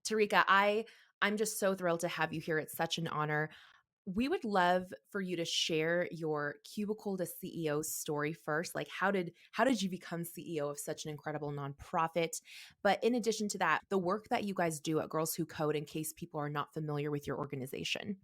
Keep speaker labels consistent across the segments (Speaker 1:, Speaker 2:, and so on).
Speaker 1: Tarika, I'm just so thrilled to have you here. It's such an honor. We would love for you to share your Cubicle to CEO story first. Like how did you become CEO of such an incredible nonprofit? But in addition to that, the work that you guys do at Girls Who Code in case people are not familiar with your organization.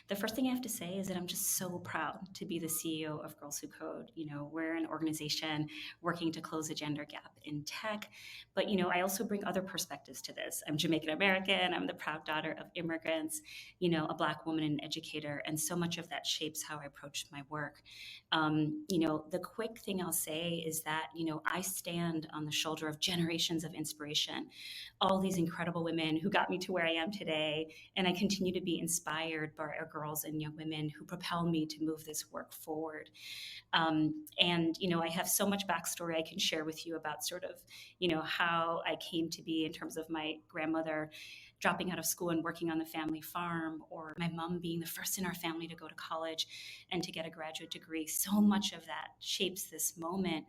Speaker 2: The first thing I have to say is that I'm just so proud to be the CEO of Girls Who Code. We're an organization working to close the gender gap in tech, but I also bring other perspectives to this. I'm Jamaican American, I'm the proud daughter of immigrants, a Black woman and educator, and so much of that shapes how I approach my work. The quick thing I'll say is that, I stand on the shoulder of generations of inspiration, all these incredible women who got me to where I am today, and I continue to be inspired by our girls and young women who propel me to move this work forward. I have so much backstory I can share with you about sort of, how I came to be in terms of my grandmother dropping out of school and working on the family farm, or my mom being the first in our family to go to college and to get a graduate degree. So much of that shapes this moment.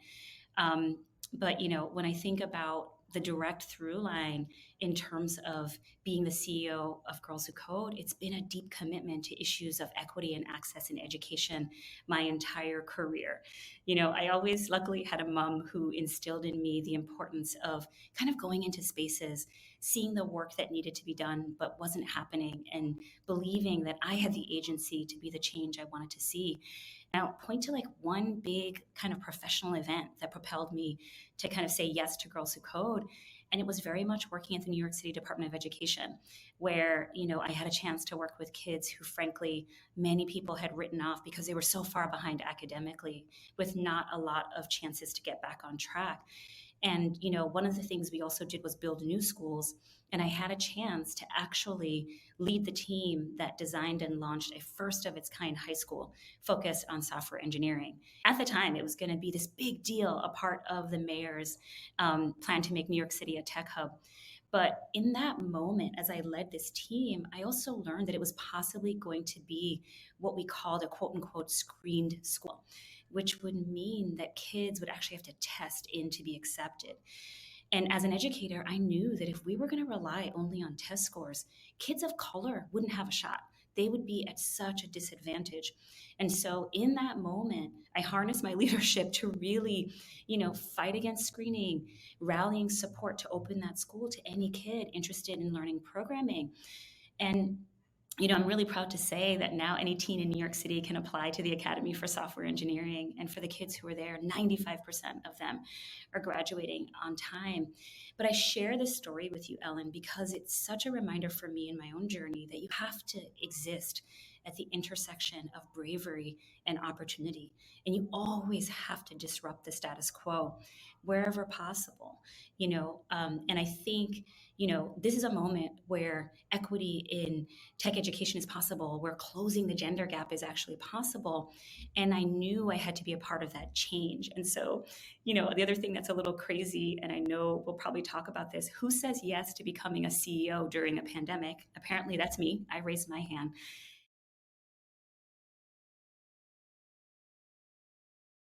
Speaker 2: But when I think about the direct through line in terms of being the CEO of Girls Who Code, it's been a deep commitment to issues of equity and access in education my entire career. I always luckily had a mom who instilled in me the importance of kind of going into spaces, seeing the work that needed to be done but wasn't happening, and believing that I had the agency to be the change I wanted to see. Now, point to like one big kind of professional event that propelled me to kind of say yes to Girls Who Code. And it was very much working at the New York City Department of Education, where, I had a chance to work with kids who, frankly, many people had written off because they were so far behind academically, with not a lot of chances to get back on track. And, one of the things we also did was build new schools. And I had a chance to actually lead the team that designed and launched a first of its kind high school focused on software engineering. At the time, it was going to be this big deal, a part of the mayor's plan to make New York City a tech hub. But in that moment, as I led this team, I also learned that it was possibly going to be what we called a quote unquote screened school, which would mean that kids would actually have to test in to be accepted. And as an educator, I knew that if we were going to rely only on test scores, kids of color wouldn't have a shot. They would be at such a disadvantage. And so in that moment, I harnessed my leadership to really, fight against screening, rallying support to open that school to any kid interested in learning programming. And I'm really proud to say that now any teen in New York City can apply to the Academy for Software Engineering. And for the kids who are there, 95% of them are graduating on time. But I share this story with you, Ellen, because it's such a reminder for me in my own journey that you have to exist at the intersection of bravery and opportunity. And you always have to disrupt the status quo wherever possible. And I think, this is a moment where equity in tech education is possible, where closing the gender gap is actually possible. And I knew I had to be a part of that change. And so, the other thing that's a little crazy, and I know we'll probably talk about this, who says yes to becoming a CEO during a pandemic? Apparently that's me. I raised my hand.